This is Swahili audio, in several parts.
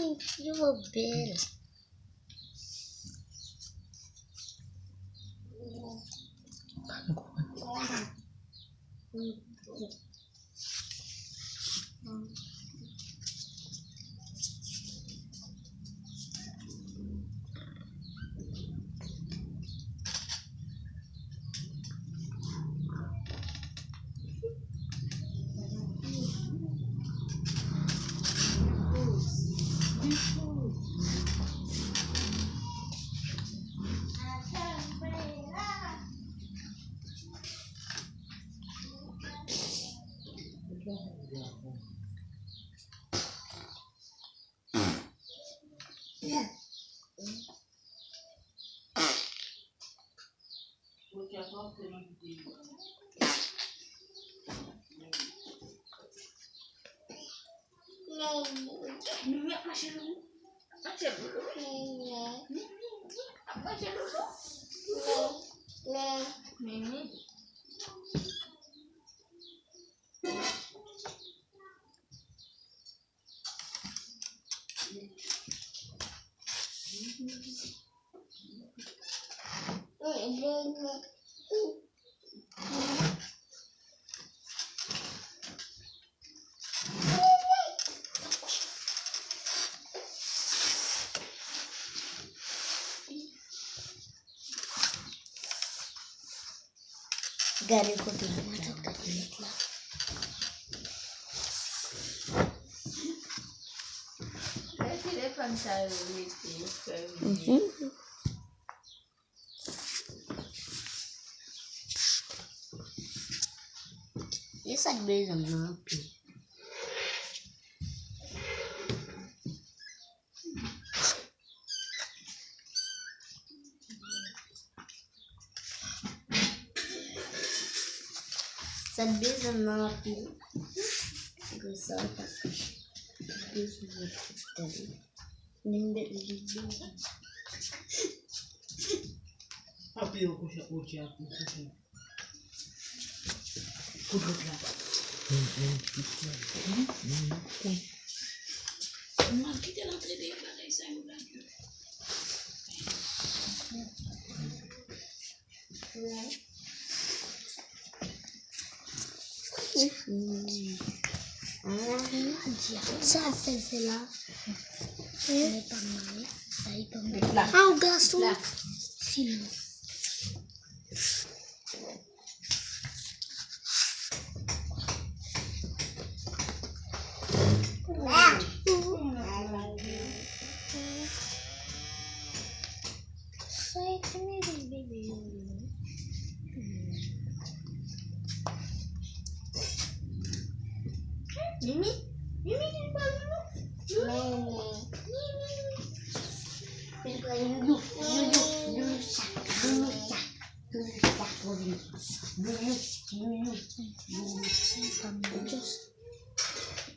You a bear. Gari ko pinamatok ka lang. Isa bezang napi. Sa bezang napi. Gusto ko Nindit libo. Api ko siya uci aku siya. Kudut lah. Kita lang pwede yung bagay sa iyo lang. Ça c'est là. C'est pas mal. Ça est pas mal. Ah, au garçon. Film. Mimi? Mimi di bawah dulu.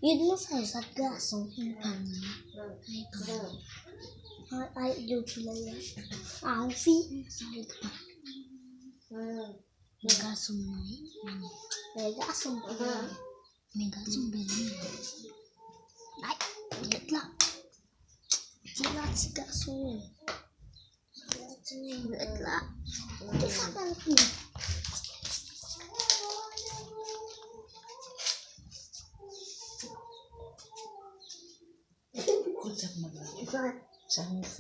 Yun mo sa gasong ay pula ya. Fi gasong gasong beli. Ay, lihatlah. Jelas si gasong. Lihatlah. Itu apa lagi? Konsep mana? Sangat